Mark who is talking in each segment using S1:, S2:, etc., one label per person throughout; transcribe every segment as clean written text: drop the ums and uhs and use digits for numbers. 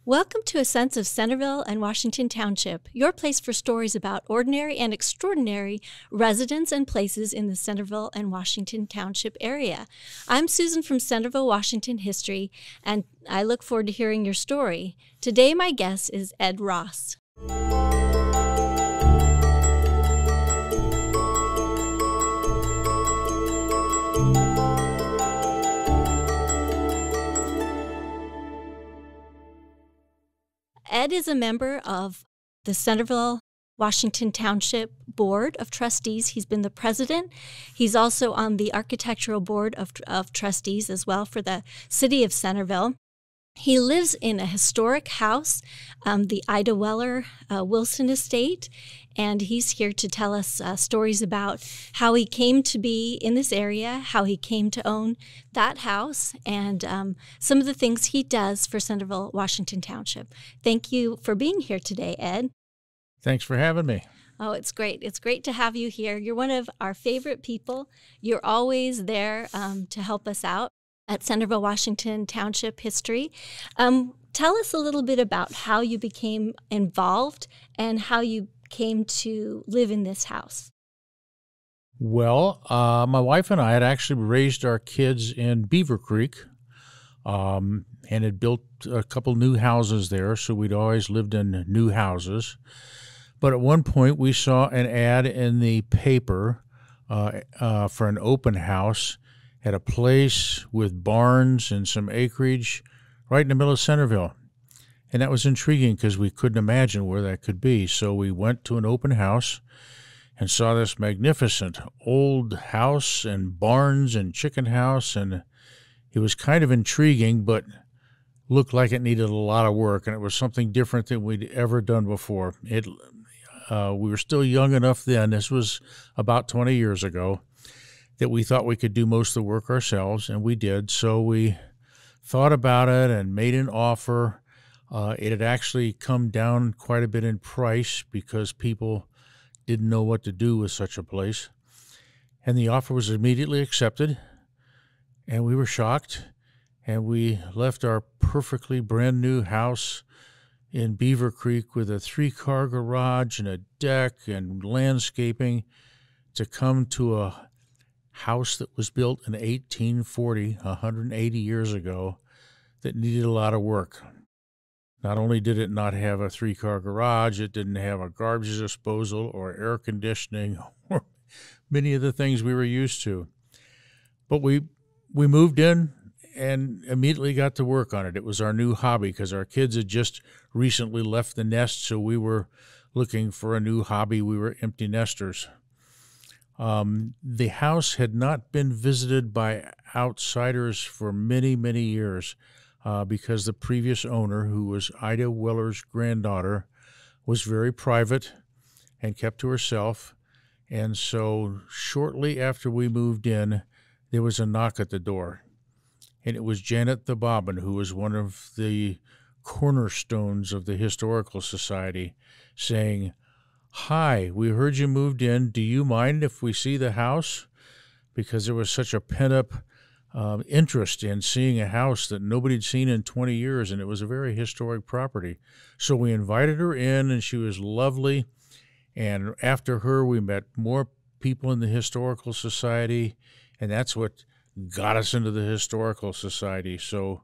S1: Welcome to A Sense of Centerville and Washington Township, your place for stories about ordinary and extraordinary residents and places in the Centerville and Washington Township area. I'm Susan from Centerville-Washington History, and I look forward to hearing your story. Today, my guest is Ed Ross. Ed is a member of the Centerville-Washington Township Board of Trustees. He's been the president. He's also on the Architectural Board of Trustees as well for the city of Centerville. He lives in a historic house, the Ida Weller Wilson Estate, and he's here to tell us stories about how he came to be in this area, how he came to own that house, and some of the things he does for Centerville, Washington Township. Thank you for being here today, Ed.
S2: Thanks for having me.
S1: Oh, it's great. It's great to have you here. You're one of our favorite people. You're always there to help us out at Centerville, Washington Township History. Tell us a little bit about how you became involved and how you came to live in this house.
S2: Well, my wife and I had actually raised our kids in Beaver Creek and had built a couple new houses there, so we'd always lived in new houses. But at one point, we saw an ad in the paper for an open house at a place with barns and some acreage right in the middle of Centerville. And that was intriguing because we couldn't imagine where that could be. So we went to an open house and saw this magnificent old house and barns and chicken house. And it was kind of intriguing, but looked like it needed a lot of work. And it was something different than we'd ever done before. We were still young enough then, this was about 20 years ago, that we thought we could do most of the work ourselves, and we did. So we thought about it and made an offer. It had actually come down quite a bit in price because people didn't know what to do with such a place. And the offer was immediately accepted, and we were shocked. And we left our perfectly brand new house in Beaver Creek with a 3-car garage and a deck and landscaping to come to a house that was built in 1840, 180 years ago, that needed a lot of work. Not only did it not have a 3-car garage, it didn't have a garbage disposal or air conditioning or many of the things we were used to. But we moved in and immediately got to work on it. It was our new hobby because our kids had just recently left the nest, so we were looking for a new hobby. We were empty nesters. The house had not been visited by outsiders for many, many years because the previous owner, who was Ida Weller's granddaughter, was very private and kept to herself. And so shortly after we moved in, there was a knock at the door. And it was Janet the Bobbin, who was one of the cornerstones of the Historical Society, saying, "Hi, we heard you moved in. Do you mind if we see the house?" Because there was such a pent-up interest in seeing a house that nobody had seen in 20 years, and it was a very historic property. So we invited her in, and she was lovely. And after her, we met more people in the Historical Society, and that's what got us into the Historical Society. So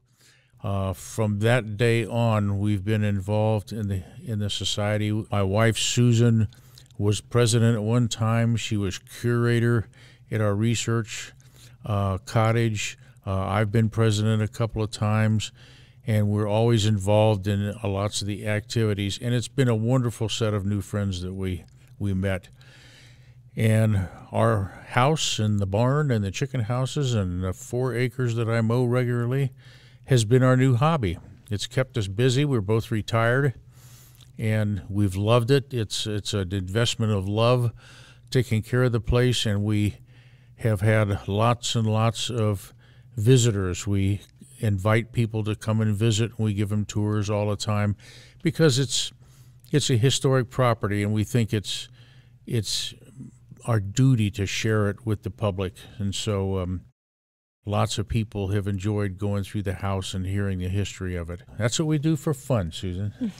S2: from that day on, we've been involved in the society. My wife, Susan, was president at one time. She was curator at our research cottage. I've been president a couple of times, and we're always involved in lots of the activities. And it's been a wonderful set of new friends that we met. And our house and the barn and the chicken houses and the 4 acres that I mow regularly has been our new hobby. It's kept us busy. We're both retired, and we've loved it. It's an investment of love, taking care of the place, and we have had lots and lots of visitors. We invite people to come and visit, and we give them tours all the time because it's a historic property, and we think it's our duty to share it with the public. And so lots of people have enjoyed going through the house and hearing the history of it. That's what we do for fun, Susan.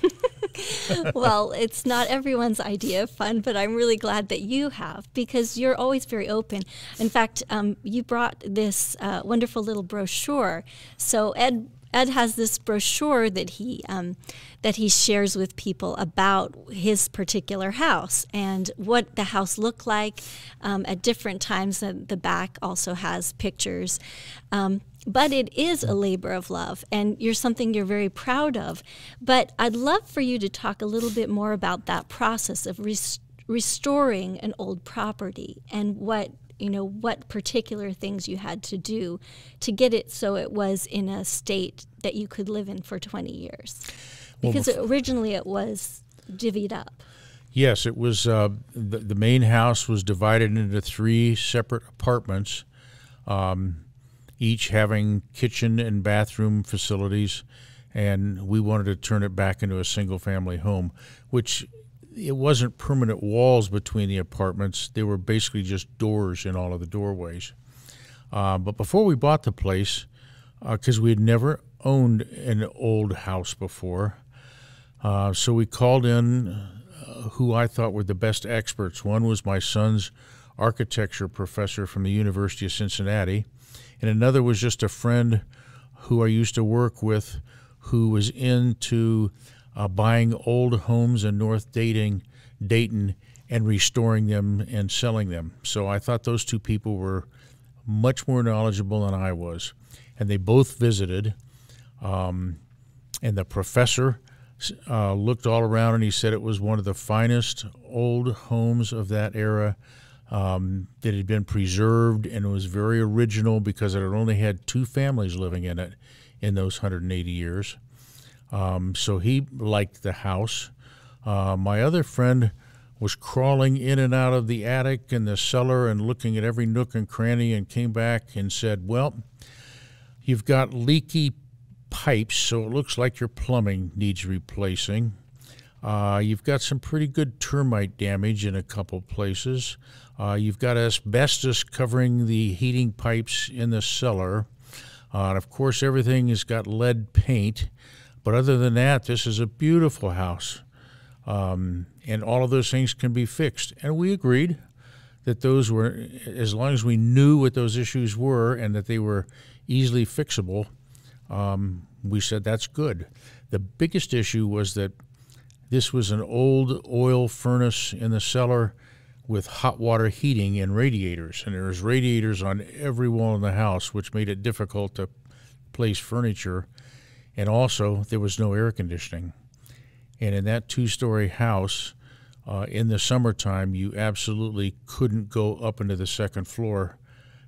S1: Well, it's not everyone's idea of fun, but I'm really glad that you have, because you're always very open. In fact, you brought this wonderful little brochure. So Ed has this brochure that he shares with people about his particular house and what the house looked like at different times. The back also has pictures. But it is a labor of love, and you're something you're very proud of. But I'd love for you to talk a little bit more about that process of restoring an old property and what particular things you had to do to get it so it was in a state that you could live in for 20 years. Because originally it was divvied up.
S2: Yes, it was. The main house was divided into 3 separate apartments, each having kitchen and bathroom facilities, and we wanted to turn it back into a single-family home, which it wasn't permanent walls between the apartments. They were basically just doors in all of the doorways. But before we bought the place, because we had never owned an old house before, so we called in who I thought were the best experts. One was my son's architecture professor from the University of Cincinnati, and another was just a friend who I used to work with who was into buying old homes in North Dayton and restoring them and selling them. So I thought those 2 people were much more knowledgeable than I was. And they both visited, and the professor looked all around and he said it was one of the finest old homes of that era, that had been preserved, and it was very original because it had only had 2 families living in it in those 180 years. So he liked the house. My other friend was crawling in and out of the attic and the cellar and looking at every nook and cranny, and came back and said, well, you've got leaky pipes, so it looks like your plumbing needs replacing. You've got some pretty good termite damage in a couple places. You've got asbestos covering the heating pipes in the cellar. And of course, everything has got lead paint. But other than that, this is a beautiful house. And all of those things can be fixed. And we agreed that those were, as long as we knew what those issues were and that they were easily fixable, we said that's good. The biggest issue was that this was an old oil furnace in the cellar with hot water heating and radiators. And there was radiators on every wall in the house, which made it difficult to place furniture. And also, there was no air conditioning. And in that 2-story house, in the summertime, you absolutely couldn't go up into the 2nd floor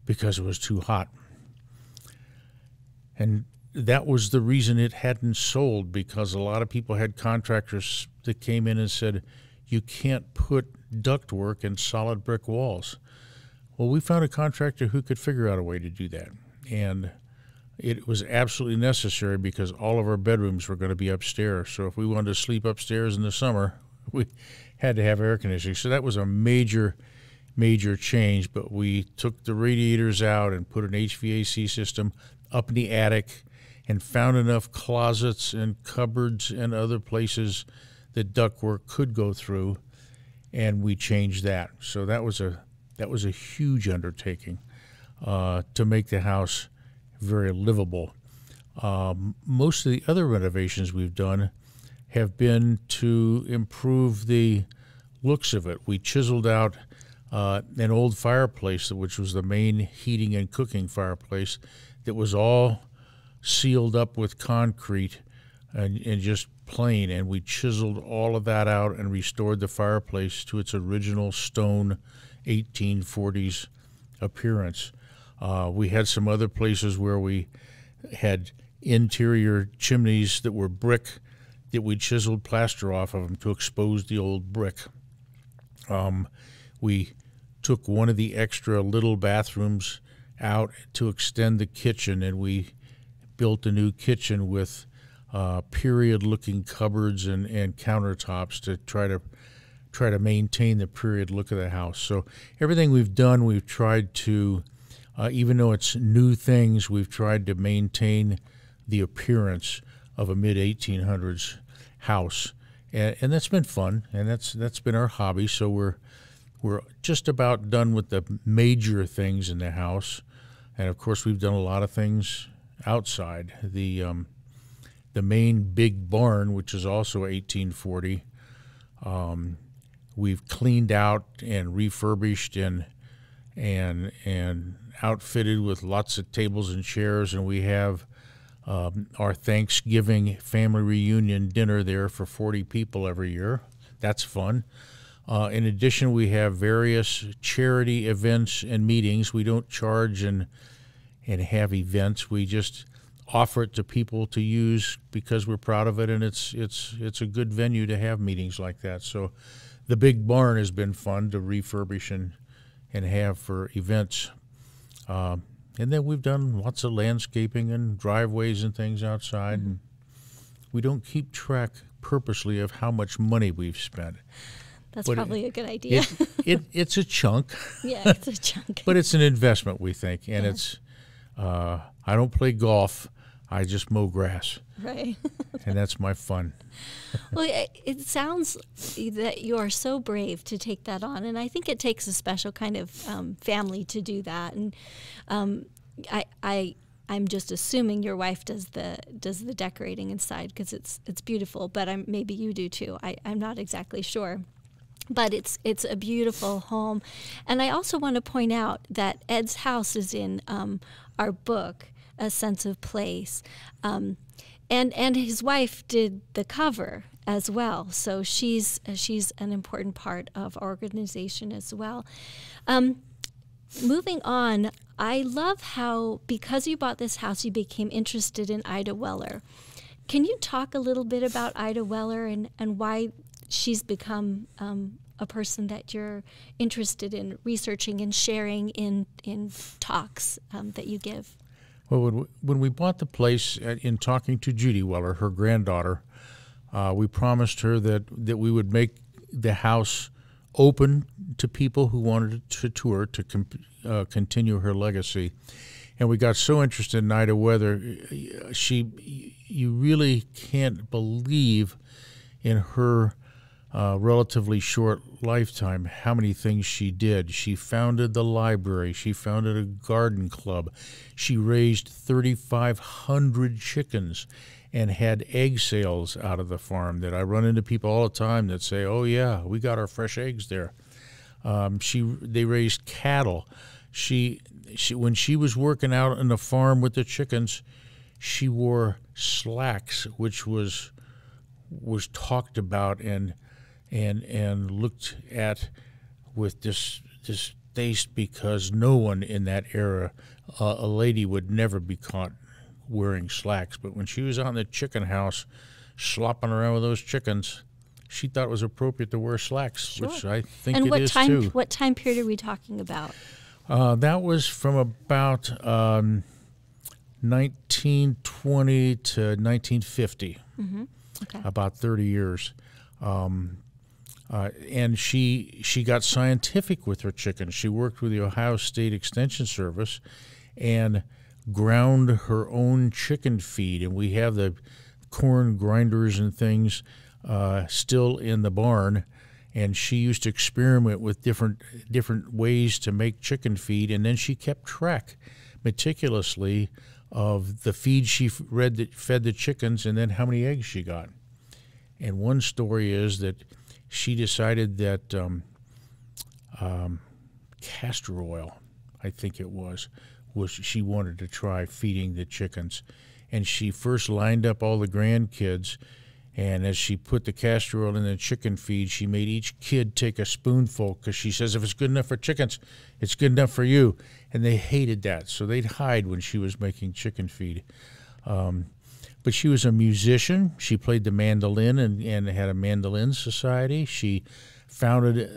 S2: because it was too hot. And that was the reason it hadn't sold, because a lot of people had contractors that came in and said, you can't put ductwork in solid brick walls. Well, we found a contractor who could figure out a way to do that. And it was absolutely necessary because all of our bedrooms were going to be upstairs. So if we wanted to sleep upstairs in the summer, we had to have air conditioning. So that was a major change. But we took the radiators out and put an HVAC system up in the attic and found enough closets and cupboards and other places that ductwork could go through, and we changed that. So that was a huge undertaking to make the house very livable. Most of the other renovations we've done have been to improve the looks of it. We chiseled out an old fireplace, which was the main heating and cooking fireplace, that was all sealed up with concrete and just plain, and we chiseled all of that out and restored the fireplace to its original stone 1840s appearance. We had some other places where we had interior chimneys that were brick that we chiseled plaster off of them to expose the old brick. We took one of the extra little bathrooms out to extend the kitchen, and we built a new kitchen with period-looking cupboards and countertops to try to maintain the period look of the house. So everything we've done, we've tried to even though it's new things, we've tried to maintain the appearance of a mid-1800s house, and that's been fun, and that's been our hobby. So we're just about done with the major things in the house, and of course we've done a lot of things outside. The main big barn, which is also 1840, we've cleaned out and refurbished and outfitted with lots of tables and chairs, and we have our Thanksgiving family reunion dinner there for 40 people every year. That's fun. In addition, we have various charity events and meetings. We don't charge and have events. We just offer it to people to use because we're proud of it, and it's a good venue to have meetings like that. So the big barn has been fun to refurbish and have for events. And then we've done lots of landscaping and driveways and things outside. And we don't keep track purposely of how much money we've spent.
S1: That's probably a good idea.
S2: It's a chunk.
S1: Yeah, it's a chunk.
S2: But it's an investment, we think. And it's I don't play golf. I just mow grass.
S1: Right.
S2: And that's my fun.
S1: Well, it sounds that you are so brave to take that on, and I think it takes a special kind of family to do that. And I'm just assuming your wife does the decorating inside because it's beautiful, but maybe you do too. I'm not exactly sure. But it's a beautiful home. And I also want to point out that Ed's house is in our book, A Sense of Place. And his wife did the cover as well. So she's an important part of our organization as well. Moving on, I love how, because you bought this house, you became interested in Ida Weller. Can you talk a little bit about Ida Weller and why she's become a person that you're interested in researching and sharing in talks that you give?
S2: Well, when we bought the place, in talking to Judy Weller, her granddaughter, we promised her that we would make the house open to people who wanted to tour to continue her legacy. And we got so interested in Ida Weller, you really can't believe in her relatively short lifetime how many things she did. She founded the library. She founded a garden club. She raised 3,500 chickens and had egg sales out of the farm that I run into people all the time that say, oh, yeah, we got our fresh eggs there. They raised cattle. When she was working out on the farm with the chickens, she wore slacks, which was talked about and looked at with distaste because no one in that era, a lady would never be caught wearing slacks. But when she was out in the chicken house slopping around with those chickens, she thought it was appropriate to wear slacks, sure. Which I think it is too.
S1: And what time period are we talking about?
S2: That was from about 1920 to 1950, okay. About 30 years. And she got scientific with her chickens. She worked with the Ohio State Extension Service and ground her own chicken feed. And we have the corn grinders and things still in the barn. And she used to experiment with different ways to make chicken feed. And then she kept track meticulously of the feed she fed the chickens and then how many eggs she got. And one story is that she decided that castor oil, I think it was she wanted to try feeding the chickens. And she first lined up all the grandkids, and as she put the castor oil in the chicken feed, she made each kid take a spoonful because she says, if it's good enough for chickens, it's good enough for you. And they hated that, so they'd hide when she was making chicken feed. But she was a musician. She played the mandolin and had a mandolin society. She founded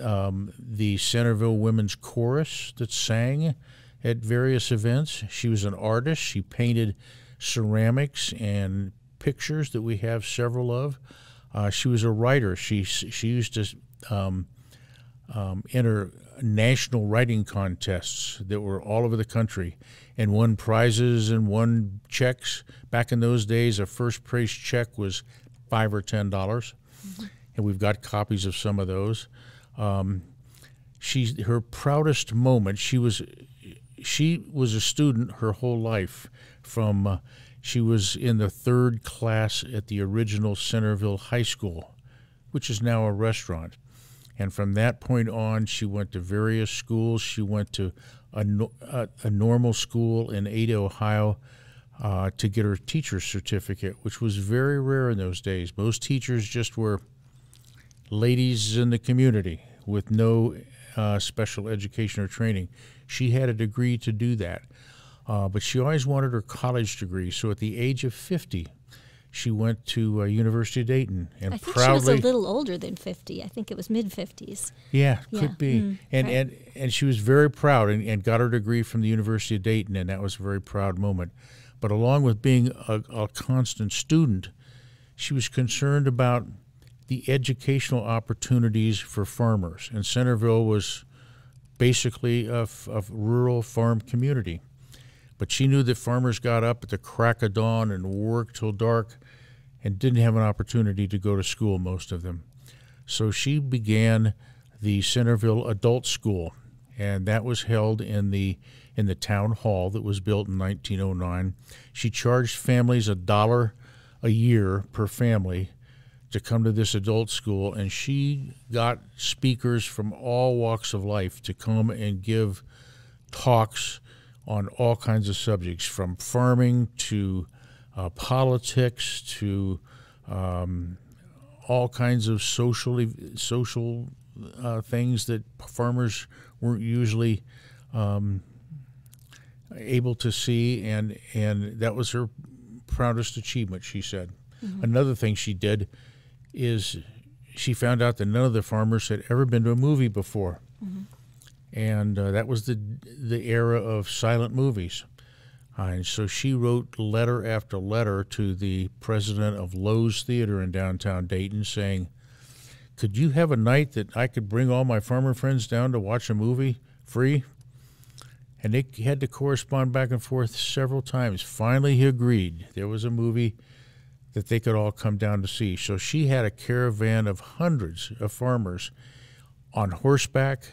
S2: the Centerville Women's Chorus that sang at various events. She was an artist. She painted ceramics and pictures that we have several of. She was a writer. She used to enter national writing contests that were all over the country and won prizes and won checks. Back in those days, a first prize check was $5 or $10, and we've got copies of some of those. Her proudest moment. She was a student her whole life. She was in the 3rd class at the original Centerville High School, which is now a restaurant. And from that point on, she went to various schools. She went to a normal school in Ada, Ohio, to get her teacher's certificate, which was very rare in those days. Most teachers just were ladies in the community with no special education or training. She had a degree to do that, but she always wanted her college degree. So at the age of 50, she went to University of Dayton, and
S1: I think
S2: proudly,
S1: she was a little older than 50. I think it was mid-50s.
S2: Yeah, could be. And she was very proud and got her degree from the University of Dayton, and that was a very proud moment. But along with being a constant student, she was concerned about the educational opportunities for farmers. And Centerville was basically a rural farm community. But she knew that farmers got up at the crack of dawn and worked till dark and didn't have an opportunity to go to school, most of them. So she began the Centerville Adult School, and that was held in the town hall that was built in 1909. She charged families $1 a year per family to come to this adult school, and she got speakers from all walks of life to come and give talks on all kinds of subjects, from farming to politics to all kinds of social things that farmers weren't usually able to see, and that was her proudest achievement, she said. Another thing she did is she found out that none of the farmers had ever been to a movie before. And that was the era of silent movies. And so she wrote letter after letter to the president of Lowe's Theater in downtown Dayton saying, could you have a night that I could bring all my farmer friends down to watch a movie free? And they had to correspond back and forth several times. Finally, he agreed. There was a movie that they could all come down to see. So she had a caravan of hundreds of farmers on horseback,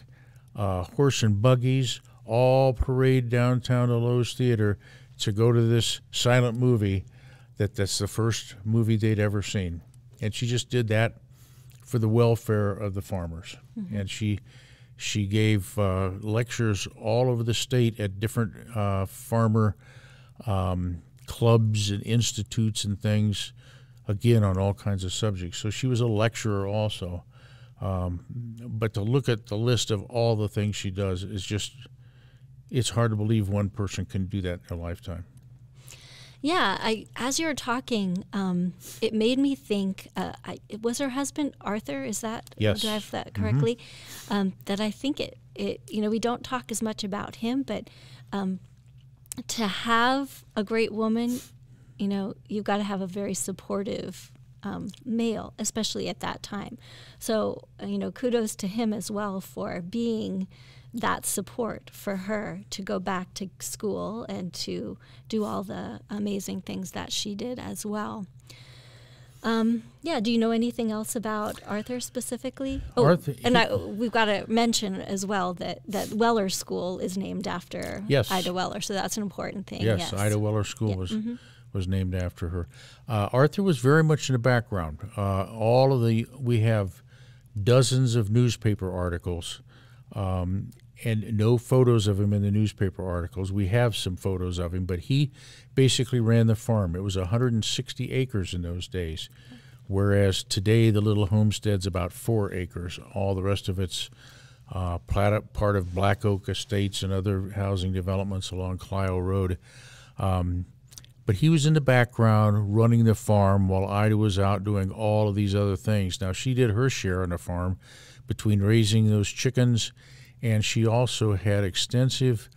S2: horse and buggies, all parade downtown to Lowe's Theater to go to this silent movie that's the first movie they'd ever seen. And she just did that for the welfare of the farmers. And she gave lectures all over the state at different farmer clubs and institutes and things, again, on all kinds of subjects. So she was a lecturer also. But to look at the list of all the things she does is just, it's hard to believe one person can do that in their lifetime.
S1: Yeah, as you were talking, it made me think, was her husband Arthur? Is that,
S2: yes.
S1: Do I have that correctly? That I think it, we don't talk as much about him, but to have a great woman, you've got to have a very supportive male, especially at that time. So, kudos to him as well for being that support for her to go back to school and to do all the amazing things that she did as well. Do you know anything else about Arthur specifically?
S2: Arthur,
S1: we've got to mention as well that Weller School is named after Ida Weller, so that's an important thing.
S2: Yes, Ida Weller School was named after her. Arthur was very much in the background. We have dozens of newspaper articles, and no photos of him in the newspaper articles. We have some photos of him, but he basically ran the farm. It was 160 acres in those days, whereas today the little homestead's about 4 acres. All the rest of it's part of Black Oak Estates and other housing developments along Clio Road. But he was in the background running the farm while Ida was out doing all of these other things. Now, she did her share on the farm between raising those chickens, and she also had extensive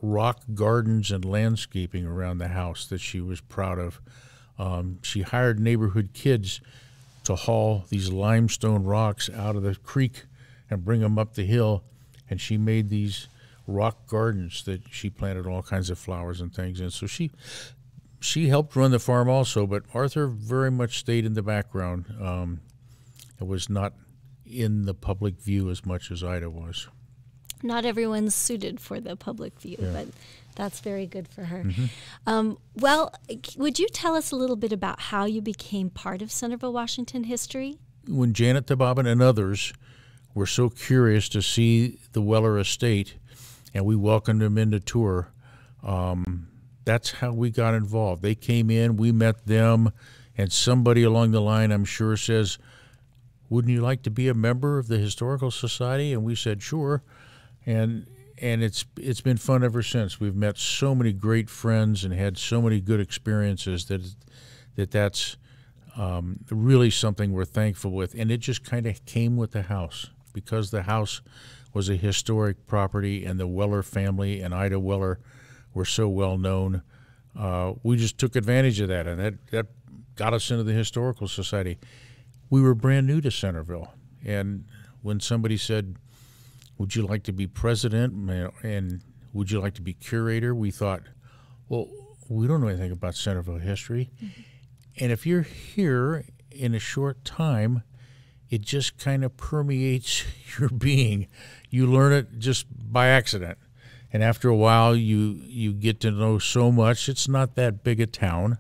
S2: rock gardens and landscaping around the house that she was proud of. She hired neighborhood kids to haul these limestone rocks out of the creek and bring them up the hill. And she made these rock gardens that she planted all kinds of flowers and things. And so she helped run the farm also, but Arthur very much stayed in the background. It was not in the public view as much as Ida was.
S1: Not everyone's suited for the public view,
S2: Yeah.
S1: but that's very good for her.
S2: Mm-hmm.
S1: Well, would you tell us a little bit about how you became part of Centerville-Washington history?
S2: When Janet DeBobbin and others were so curious to see the Weller estate, and we welcomed them in to tour, that's how we got involved. They came in, we met them, and somebody along the line, I'm sure, says, "Wouldn't you like to be a member of the Historical Society?" And we said, "Sure." And it's been fun ever since. We've met so many great friends and had so many good experiences that's really something we're thankful with. And it just kind of came with the house, because the house was a historic property, and the Weller family and Ida Weller were so well known. We just took advantage of that, and that got us into the Historical Society. We were brand new to Centerville, and when somebody said, "Would you like to be president and would you like to be curator?" we thought, well, we don't know anything about Centerville history. Mm-hmm. And if you're here in a short time, it just kind of permeates your being. You learn it just by accident. And after a while, you get to know so much. It's not that big a town,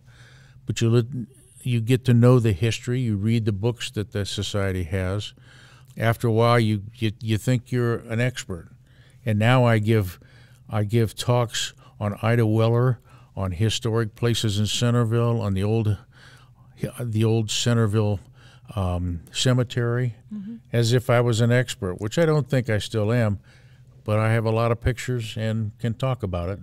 S2: but you get to know the history. You read the books that the society has. After a while, you think you're an expert. And now I give talks on Ida Weller, on historic places in Centerville, on the old Centerville cemetery, mm-hmm. as if I was an expert, which I don't think I still am, but I have a lot of pictures and can talk about it.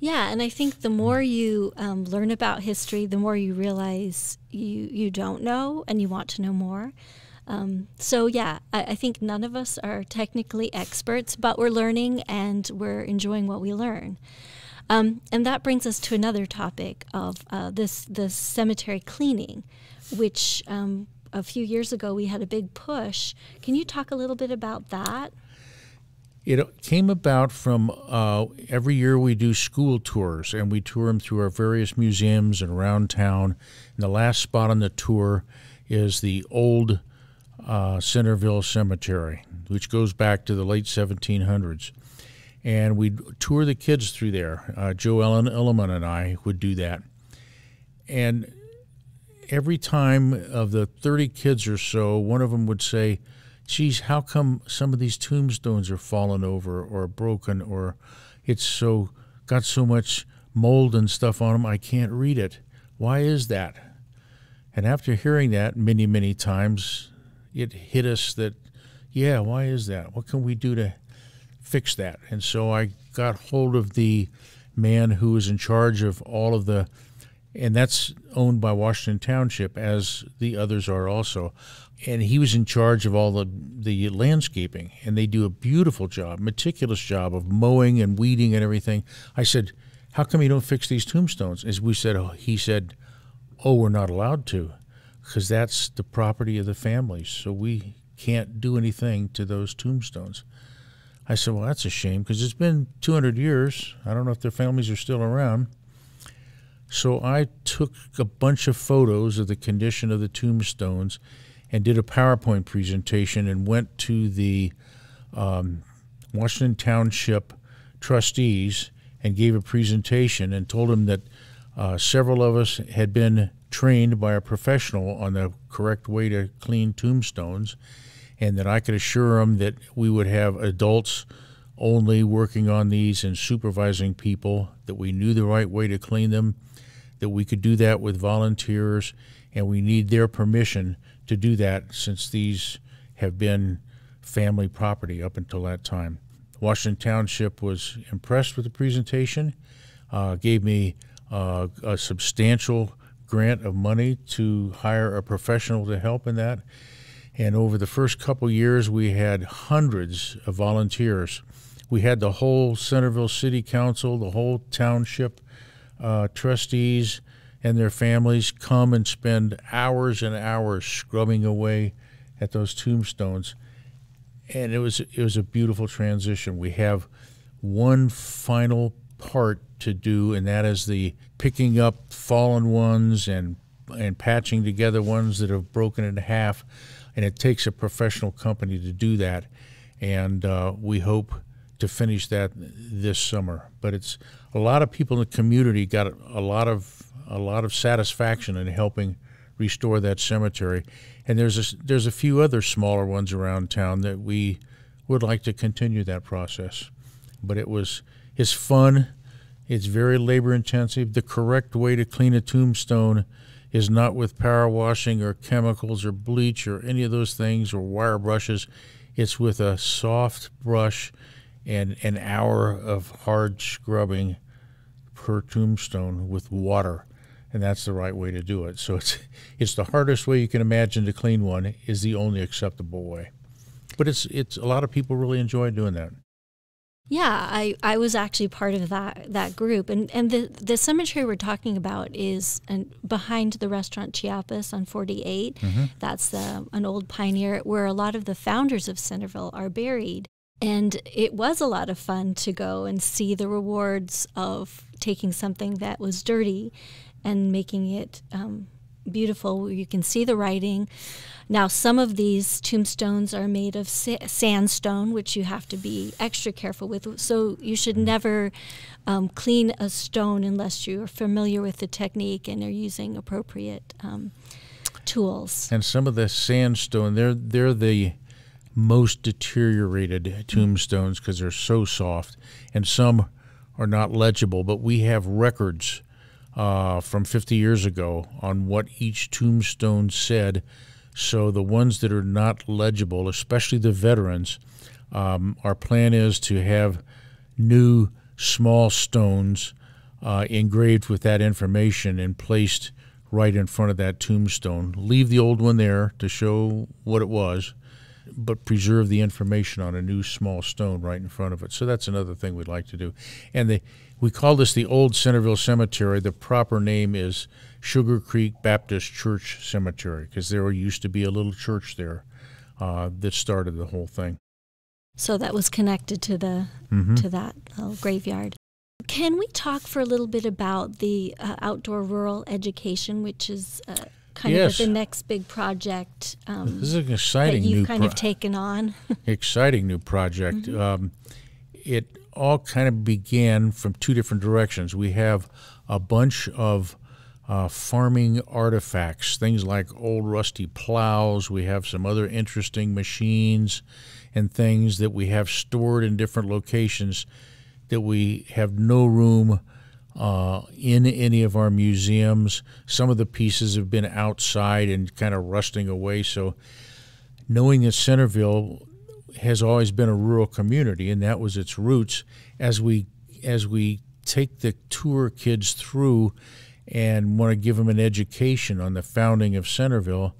S1: Yeah, and I think the more you learn about history, the more you realize you don't know and you want to know more. So yeah, I think none of us are technically experts, but we're learning and we're enjoying what we learn. And that brings us to another topic of this cemetery cleaning, which a few years ago we had a big push. Can you talk a little bit about that?
S2: It came about from every year we do school tours, and we tour them through our various museums and around town. And the last spot on the tour is the old Centerville Cemetery, which goes back to the late 1700s. And we'd tour the kids through there. Joe Elliman and I would do that. And every time of the 30 kids or so, one of them would say, "Geez, how come some of these tombstones are fallen over or broken, or it's got so much mold and stuff on them, I can't read it. Why is that?" And after hearing that many, many times, it hit us that, yeah, why is that? What can we do to fix that? And so I got hold of the man who was in charge of all of the, and that's owned by Washington Township, as the others are also. And he was in charge of all the landscaping, and they do a beautiful job, meticulous job of mowing and weeding and everything. I said, "How come you don't fix these tombstones?" As we said, he said, "Oh, we're not allowed to, because that's the property of the families, so we can't do anything to those tombstones." I said, "Well, that's a shame, because it's been 200 years. I don't know if their families are still around." So I took a bunch of photos of the condition of the tombstones and did a PowerPoint presentation and went to the Washington Township trustees and gave a presentation and told them that several of us had been trained by a professional on the correct way to clean tombstones, and that I could assure them that we would have adults only working on these and supervising people, that we knew the right way to clean them, that we could do that with volunteers, and we need their permission to do that, since these have been family property up until that time. Washington Township was impressed with the presentation, gave me a substantial grant of money to hire a professional to help in that. And over the first couple years, we had hundreds of volunteers. We had the whole Centerville City Council, the whole township trustees and their families come and spend hours and hours scrubbing away at those tombstones. And it was a beautiful transition. We have one final part to do, and that is the picking up fallen ones and patching together ones that have broken in half. And it takes a professional company to do that. And we hope to finish that this summer. But it's a lot of people in the community got a lot of satisfaction in helping restore that cemetery. And there's a few other smaller ones around town that we would like to continue that process. But it's fun. It's very labor intensive. The correct way to clean a tombstone is not with power washing or chemicals or bleach or any of those things or wire brushes. It's with a soft brush and an hour of hard scrubbing per tombstone with water. And that's the right way to do it. So it's the hardest way you can imagine to clean one is the only acceptable way. But it's a lot of people really enjoy doing that.
S1: Yeah, I was actually part of that group. And the cemetery we're talking about is behind the restaurant Chiapas on 48. Mm-hmm. That's an old pioneer where a lot of the founders of Centerville are buried. And it was a lot of fun to go and see the rewards of taking something that was dirty and making it beautiful. You can see the writing. Now, some of these tombstones are made of sandstone, which you have to be extra careful with. So you should never clean a stone unless you're familiar with the technique and are using appropriate tools.
S2: And some of the sandstone, they're the most deteriorated tombstones because they're so soft, and some are not legible. But we have records from 50 years ago on what each tombstone said. So the ones that are not legible, especially the veterans, our plan is to have new small stones engraved with that information and placed right in front of that tombstone. Leave the old one there to show what it was, but preserve the information on a new small stone right in front of it. So that's another thing we'd like to do. And we call this the Old Centerville Cemetery. The proper name is Sugar Creek Baptist Church Cemetery because there used to be a little church there that started the whole thing.
S1: So that was connected to to that graveyard. Can we talk for a little bit about the outdoor rural education, which is kind of the next big project
S2: this is an exciting
S1: that you've
S2: new
S1: kind of taken on?
S2: Exciting new project. Mm-hmm. It all kind of began from two different directions. We have a bunch of farming artifacts, things like old rusty plows. We have some other interesting machines and things that we have stored in different locations that we have no room in any of our museums. Some of the pieces have been outside and kind of rusting away. So knowing that Centerville has always been a rural community, and that was its roots, as we take the tour kids through and want to give them an education on the founding of Centerville,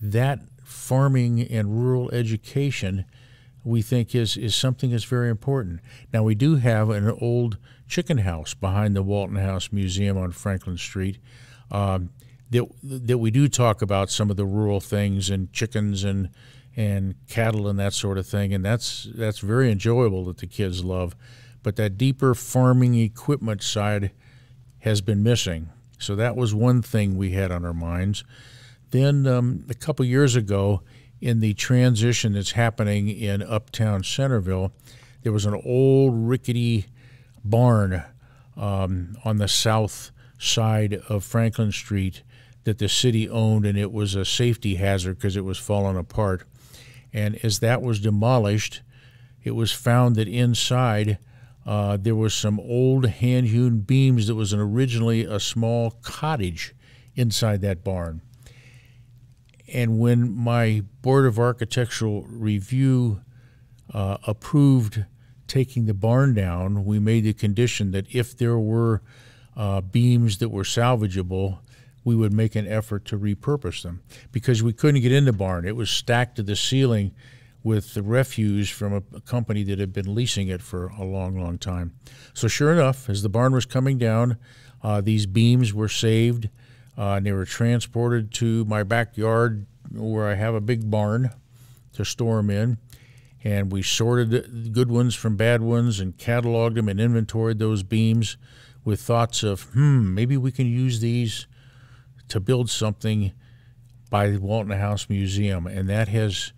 S2: that farming and rural education we think is something that's very important. Now, we do have an old chicken house behind the Walton House Museum on Franklin Street that we do talk about some of the rural things and chickens and cattle and that sort of thing, and that's very enjoyable that the kids love. But that deeper farming equipment side has been missing. So that was one thing we had on our minds. Then a couple years ago, in the transition that's happening in uptown Centerville, there was an old rickety barn on the south side of Franklin Street that the city owned, and it was a safety hazard because it was falling apart. And as that was demolished, it was found that inside there was some old hand-hewn beams that was originally a small cottage inside that barn. And when my Board of Architectural review approved taking the barn down, we made the condition that if there were beams that were salvageable, we would make an effort to repurpose them because we couldn't get in the barn. It was stacked to the ceiling with the refuse from a company that had been leasing it for a long, long time. So sure enough, as the barn was coming down, these beams were saved. And they were transported to my backyard where I have a big barn to store them in. and we sorted the good ones from bad ones and cataloged them and inventoried those beams with thoughts of, maybe we can use these to build something by the Walton House Museum. And that has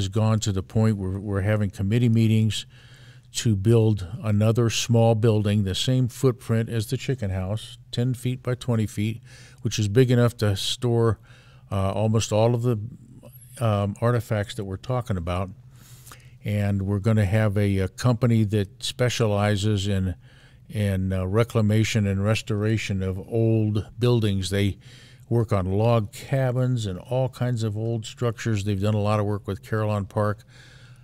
S2: gone to the point where we're having committee meetings to build another small building, the same footprint as the chicken house, 10 feet by 20 feet, which is big enough to store almost all of the artifacts that we're talking about. And we're going to have a company that specializes in reclamation and restoration of old buildings. They work on log cabins and all kinds of old structures. They've done a lot of work with Carillon Park.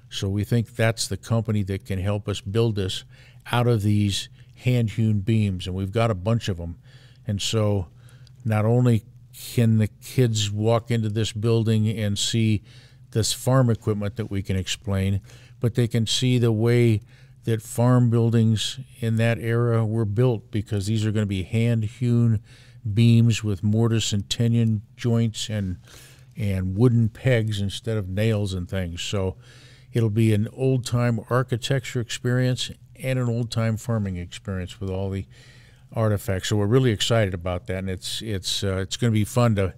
S2: So we think that's the company that can help us build this out of these hand-hewn beams, and we've got a bunch of them. And so not only can the kids walk into this building and see this farm equipment that we can explain, but they can see the way that farm buildings in that era were built, because these are going to be hand-hewn beams with mortise and tenon joints and wooden pegs instead of nails and things. So it'll be an old-time architecture experience and an old-time farming experience with all the artifacts. So we're really excited about that, and it's going to be fun to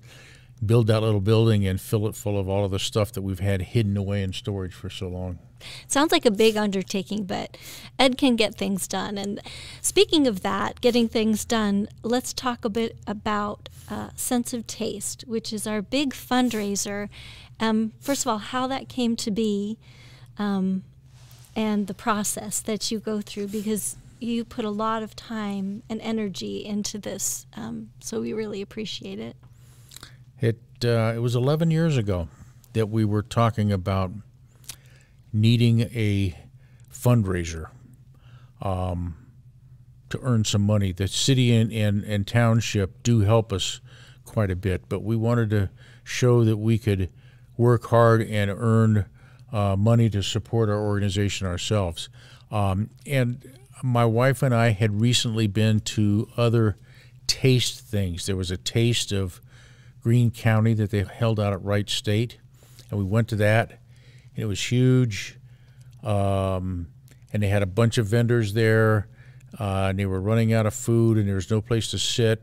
S2: build that little building and fill it full of all of the stuff that we've had hidden away in storage for so long.
S1: Sounds like a big undertaking, but Ed can get things done. And speaking of that, getting things done, let's talk a bit about Sense of Taste, which is our big fundraiser. First of all, how that came to be, and the process that you go through, because you put a lot of time and energy into this, so we really appreciate it.
S2: It was 11 years ago that we were talking about needing a fundraiser to earn some money. The city and township do help us quite a bit, but we wanted to show that we could work hard and earn money to support our organization ourselves. And my wife and I had recently been to other taste things. There was a taste of Greene County that they held out at Wright State, and we went to that, and it was huge, and they had a bunch of vendors there, and they were running out of food, and there was no place to sit,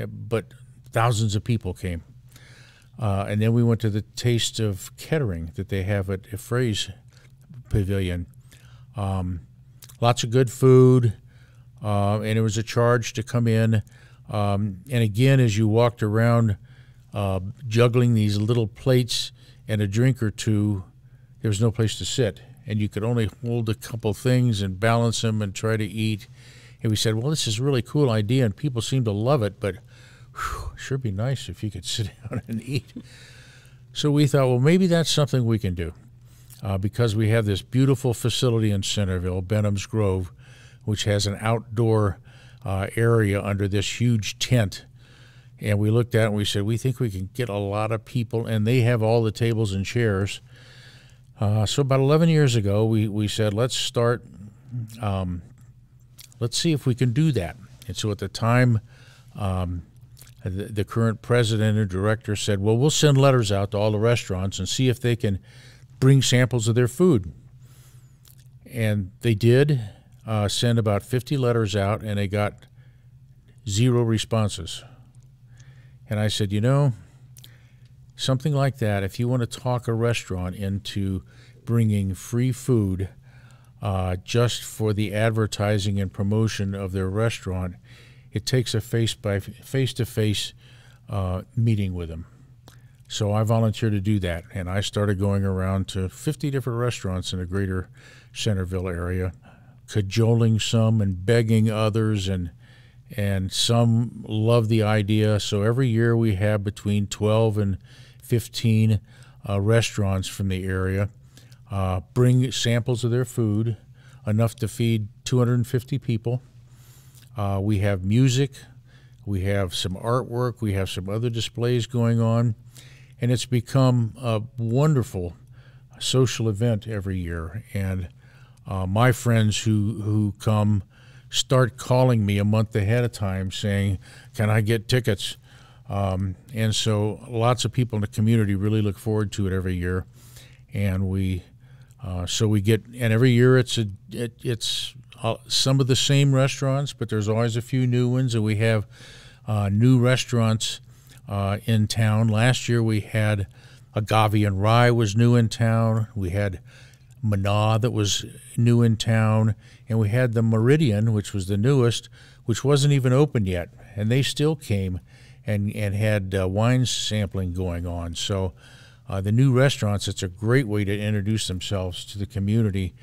S2: but thousands of people came. And then we went to the Taste of Kettering that they have at Frey's Pavilion. Lots of good food, and it was a charge to come in. And again, as you walked around juggling these little plates and a drink or two, there was no place to sit. And you could only hold a couple things and balance them and try to eat. And we said, well, this is a really cool idea, and people seem to love it, but sure be nice if you could sit down and eat. So we thought, well, maybe that's something we can do, because we have this beautiful facility in Centerville, Benham's Grove, which has an outdoor area under this huge tent. And we looked at it and we said, we think we can get a lot of people, and they have all the tables and chairs. So about 11 years ago, we said, let's start, let's see if we can do that. And so at the time, the current president or director said, well, we'll send letters out to all the restaurants and see if they can bring samples of their food. And they did send about 50 letters out, and they got 0 responses. And I said, something like that, if you want to talk a restaurant into bringing free food just for the advertising and promotion of their restaurant, it takes a face-to-face meeting with them. So I volunteered to do that, and I started going around to 50 different restaurants in the greater Centerville area, cajoling some and begging others, and some love the idea. So every year we have between 12 and 15 restaurants from the area bring samples of their food, enough to feed 250 people. We have music, we have some artwork, we have some other displays going on, and it's become a wonderful social event every year. And my friends who come start calling me a month ahead of time saying, can I get tickets? And so lots of people in the community really look forward to it every year. And we So we get, and every year it's some of the same restaurants, but there's always a few new ones, and we have new restaurants in town. Last year we had Agave and Rye was new in town. We had Mana that was new in town, and we had the Meridian, which was the newest, which wasn't even open yet, and they still came and had wine sampling going on. So the new restaurants, it's a great way to introduce themselves to the community.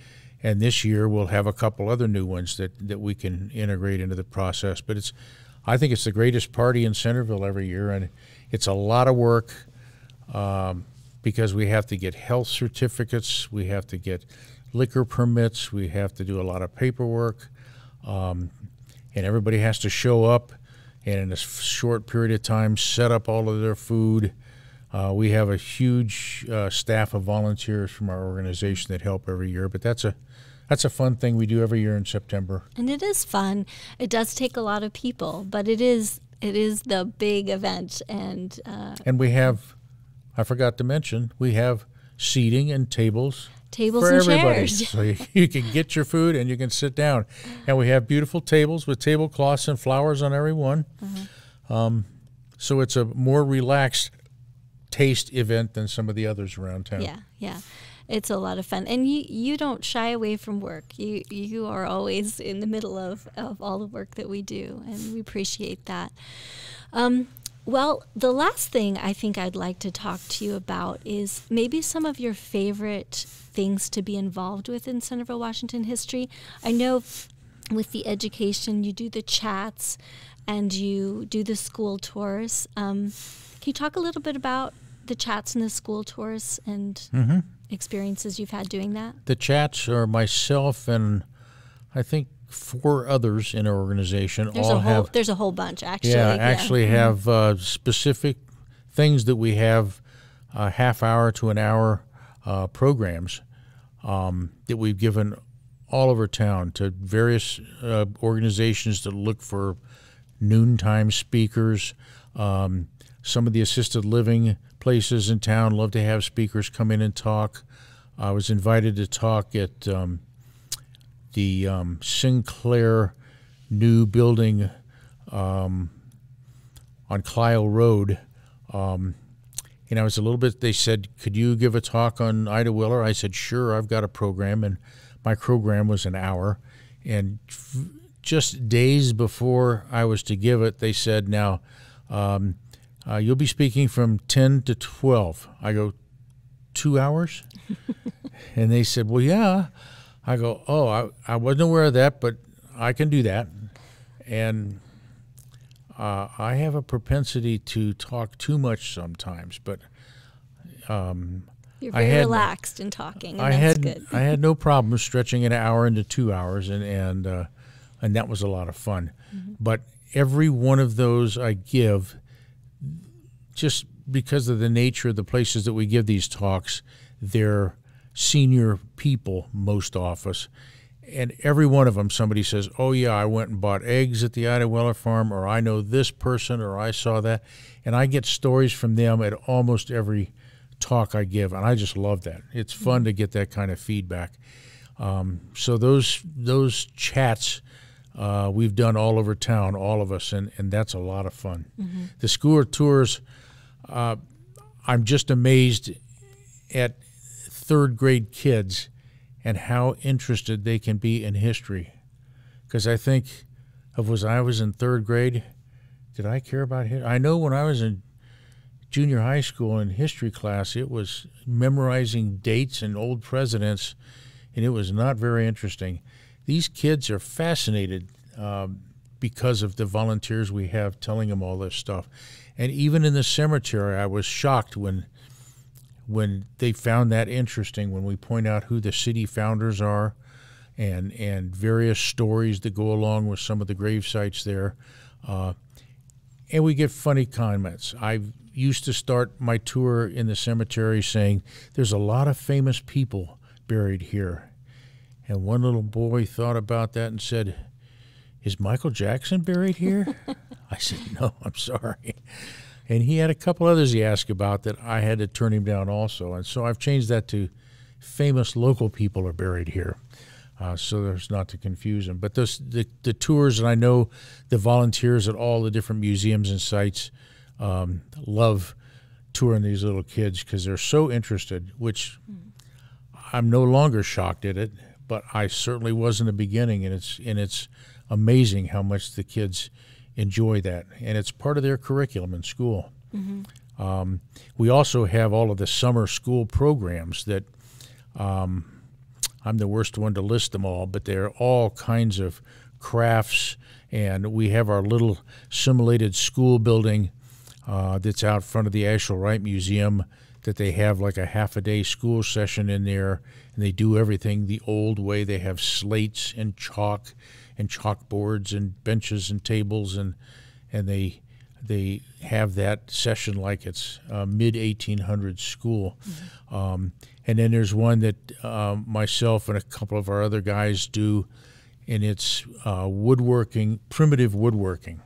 S2: And this year we'll have a couple other new ones that we can integrate into the process. But I think it's the greatest party in Centerville every year, and it's a lot of work because we have to get health certificates, we have to get liquor permits, we have to do a lot of paperwork, and everybody has to show up and in a short period of time set up all of their food. We have a huge staff of volunteers from our organization that help every year, but that's a fun thing we do every year in September.
S1: And it is fun. It does take a lot of people, but it is the big event. And
S2: we have, I forgot to mention, we have seating and tables for
S1: and
S2: everybody.
S1: chairs.
S2: So you can get your food and you can sit down. And we have beautiful tables with tablecloths and flowers on every one. So it's a more relaxed taste event than some of the others around town.
S1: Yeah. It's a lot of fun. And you don't shy away from work. You are always in the middle of all the work that we do, and we appreciate that. Well, the last thing I think I'd like to talk to you about is maybe some of your favorite things to be involved with in Centerville-Washington history. I know with the education, you do the chats and you do the school tours. Can you talk a little bit about the chats and the school tours and experiences you've had doing that?
S2: The chats are myself and I think 4 others in our organization.
S1: There's a whole bunch, actually.
S2: Have specific things that we have half hour to an hour programs that we've given all over town to various organizations that look for noontime speakers. Some of the assisted living places in town love to have speakers come in and talk. I was invited to talk at the Sinclair new building on Clio Road. And I was a little bit, they said, could you give a talk on Ida Willer? I said, sure, I've got a program. And my program was an hour. And just days before I was to give it, they said, now, you'll be speaking from 10 to 12. I go, 2 hours? And they said, well, yeah. I go, oh, I wasn't aware of that, but I can do that. And I have a propensity to talk too much sometimes, but
S1: you're very relaxed in talking, and that's good.
S2: I had no problem stretching an hour into 2 hours, and that was a lot of fun. But every one of those I give, just because of the nature of the places that we give these talks, they're senior people, most of us, and every one of them somebody says, oh yeah, I went and bought eggs at the Ida Weller farm, or I know this person, or I saw that, and I get stories from them at almost every talk I give, and I just love that. It's fun to get that kind of feedback. So those chats we've done all over town, all of us, and that's a lot of fun. The school tours, I'm just amazed at third grade kids and how interested they can be in history. Because I think I was in third grade, did I care about history? I know when I was in junior high school in history class, it was memorizing dates and old presidents, and it was not very interesting. These kids are fascinated because of the volunteers we have telling them all this stuff. And even in the cemetery, I was shocked when they found that interesting, when we point out who the city founders are and various stories that go along with some of the grave sites there. And we get funny comments. I used to start my tour in the cemetery saying, there's a lot of famous people buried here. And one little boy thought about that and said, is Michael Jackson buried here? I said, no, I'm sorry. And he had a couple others he asked about that I had to turn him down also. And so I've changed that to, famous local people are buried here. So there's not to confuse them. But the tours, and I know the volunteers at all the different museums and sites love touring these little kids because they're so interested, which I'm no longer shocked at it, but I certainly was in the beginning, and it's amazing how much the kids enjoy that, and it's part of their curriculum in school. We also have all of the summer school programs that I'm the worst one to list them all, but they're all kinds of crafts, and we have our little simulated school building that's out front of the Asheville Wright Museum that they have like a half-a-day school session in there, and they do everything the old way. They have slates and chalk and chalkboards and benches and tables, and they have that session like it's mid-1800s school. And then there's one that myself and a couple of our other guys do, and it's woodworking, primitive woodworking.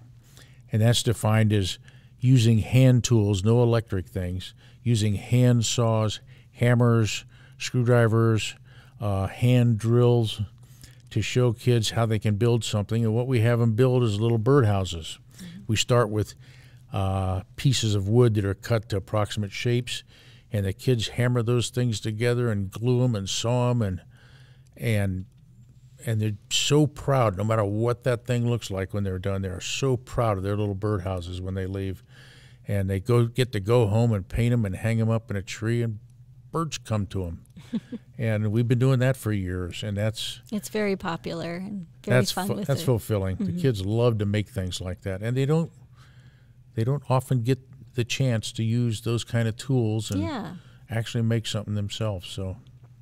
S2: And that's defined as using hand tools, no electric things, using hand saws, hammers, screwdrivers, hand drills to show kids how they can build something. And what we have them build is little birdhouses. We start with pieces of wood that are cut to approximate shapes, and the kids hammer those things together and glue them and saw them, and they're so proud, no matter what that thing looks like when they're done. They're so proud of their little birdhouses when they leave, and they get to go home and paint them and hang them up in a tree, and birds come to them. And we've been doing that for years, and it's very popular and very fun. That's fulfilling. The kids love to make things like that, and they don't often get the chance to use those kind of tools and actually make something themselves. So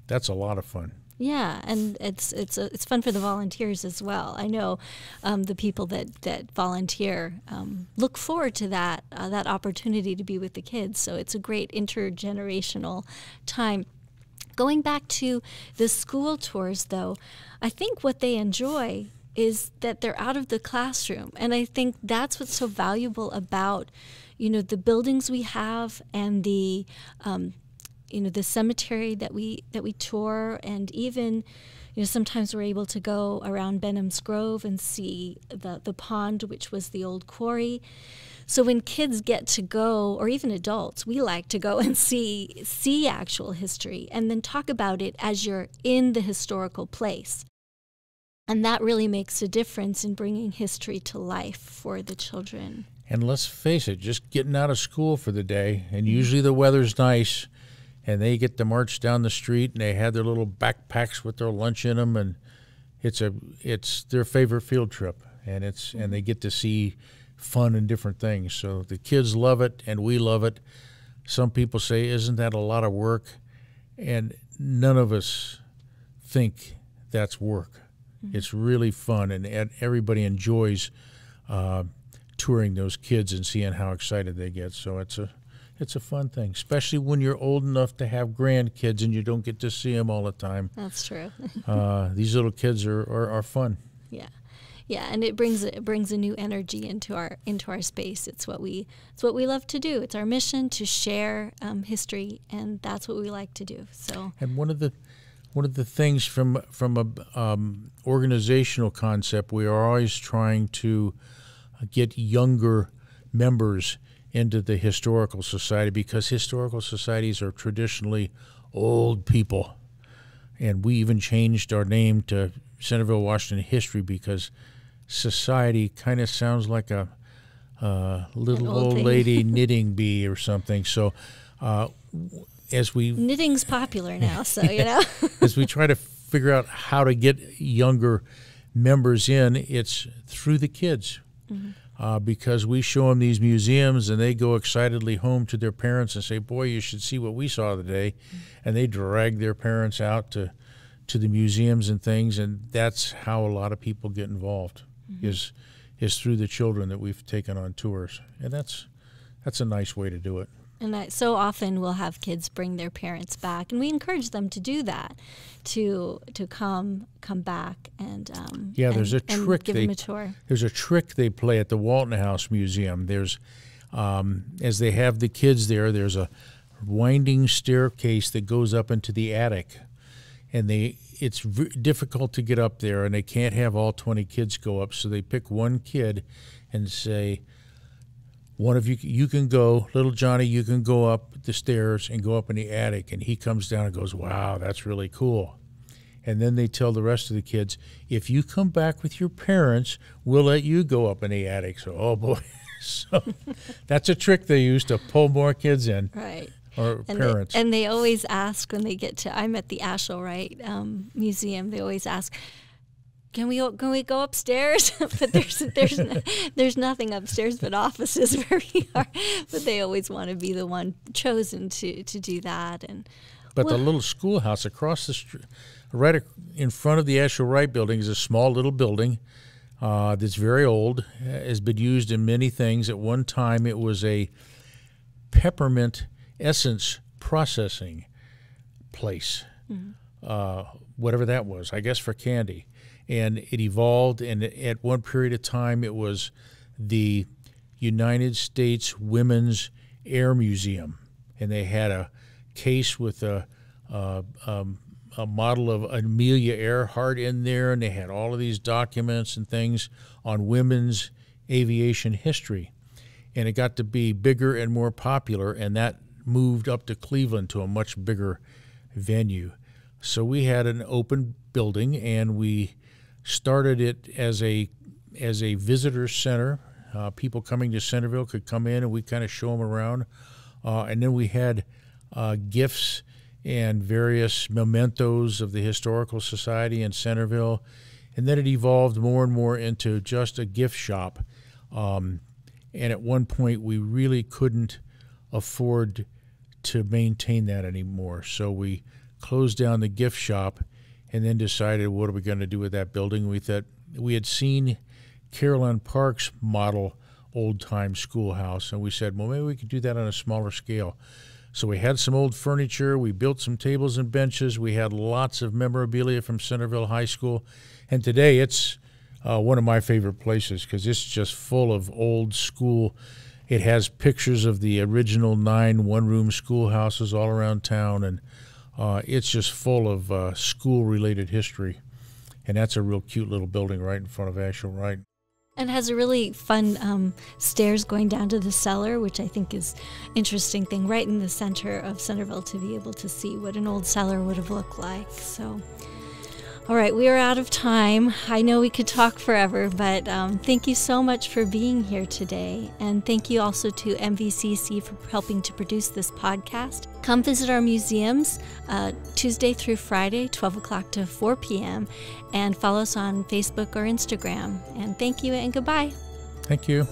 S2: that's a lot of fun.
S1: Yeah, and it's fun for the volunteers as well. I know the people that volunteer look forward to that opportunity to be with the kids. So it's a great intergenerational time. Going back to the school tours, though, I think what they enjoy is that they're out of the classroom, and I think that's what's so valuable about the buildings we have and the the cemetery that we tour, and even sometimes we're able to go around Benham's Grove and see the pond, which was the old quarry. So when kids get to go, or even adults, we like to go and see actual history and then talk about it as you're in the historical place. And that really makes a difference in bringing history to life for the children.
S2: And let's face it, just getting out of school for the day, and usually the weather's nice, and they get to march down the street, and they have their little backpacks with their lunch in them, and it's their favorite field trip, and they get to see fun and different things. So the kids love it, and we love it. Some people say, "Isn't that a lot of work?" And none of us think that's work. It's really fun, and everybody enjoys touring those kids and seeing how excited they get. So it's a fun thing, especially when you're old enough to have grandkids and you don't get to see them all the time.
S1: That's true.
S2: These little kids are fun.
S1: Yeah, and it brings a new energy into our space. It's what we love to do. It's our mission to share history, and that's what we like to do. So. And
S2: one of the things from a organizational concept, we are always trying to get younger members into the historical society, because historical societies are traditionally old people, and we even changed our name to Centerville-Washington History because society kind of sounds like a little old lady knitting bee or something. So
S1: knitting's popular now, so
S2: as we try to figure out how to get younger members in, it's through the kids. Because we show them these museums, and they go excitedly home to their parents and say, "Boy, you should see what we saw today," and they drag their parents out to the museums and things, and that's how a lot of people get involved, is through the children that we've taken on tours, and that's a nice way to do it.
S1: And so often we'll have kids bring their parents back, and we encourage them to do that, to come back and
S2: there's a trick.
S1: Give them a tour.
S2: There's a trick they play at the Walton House Museum. There's as they have the kids there, there's a winding staircase that goes up into the attic. And it's difficult to get up there, and they can't have all 20 kids go up. So they pick one kid and say, one of you can go, little Johnny, you can go up the stairs and go up in the attic. And he comes down and goes, wow, that's really cool. And then they tell the rest of the kids, if you come back with your parents, we'll let you go up in the attic. So, oh boy. So that's a trick they use to pull more kids in.
S1: Right.
S2: Or parents.
S1: And they always ask when they get to, I'm at the Ashel Wright Museum, they always ask, can we go upstairs? But there's nothing upstairs but offices where we are. But they always want to be the one chosen to do that. But
S2: the little schoolhouse across the street, right in front of the Ashel Wright building, is a small little building that's very old, has been used in many things. At one time, it was a peppermint essence processing place, whatever that was, I guess for candy. And it evolved, and at one period of time, it was the United States Women's Air Museum. And they had a case with a model of Amelia Earhart in there, and they had all of these documents and things on women's aviation history. And it got to be bigger and more popular, and that moved up to Cleveland to a much bigger venue. So we had an open building, and we started it as a visitor center. People coming to Centerville could come in, and we kind of show them around. And then we had gifts and various mementos of the Historical Society in Centerville. And then it evolved more and more into just a gift shop. And at one point, we really couldn't afford to maintain that anymore. So we closed down the gift shop and then decided, what are we going to do with that building? We thought we had seen Caroline Park's model old-time schoolhouse, and we said, well, maybe we could do that on a smaller scale. So we had some old furniture. We built some tables and benches. We had lots of memorabilia from Centerville High School. And today it's one of my favorite places because it's just full of old school. It has pictures of the original 9 one-room schoolhouses all around town, and it's just full of school-related history. And that's a real cute little building right in front of Ashel Wright.
S1: And has a really fun stairs going down to the cellar, which I think is an interesting thing, right in the center of Centerville, to be able to see what an old cellar would have looked like. So, all right, we are out of time. I know we could talk forever, but thank you so much for being here today. And thank you also to MVCC for helping to produce this podcast. Come visit our museums Tuesday through Friday, 12 o'clock to 4 p.m., and follow us on Facebook or Instagram. And thank you and goodbye.
S2: Thank you.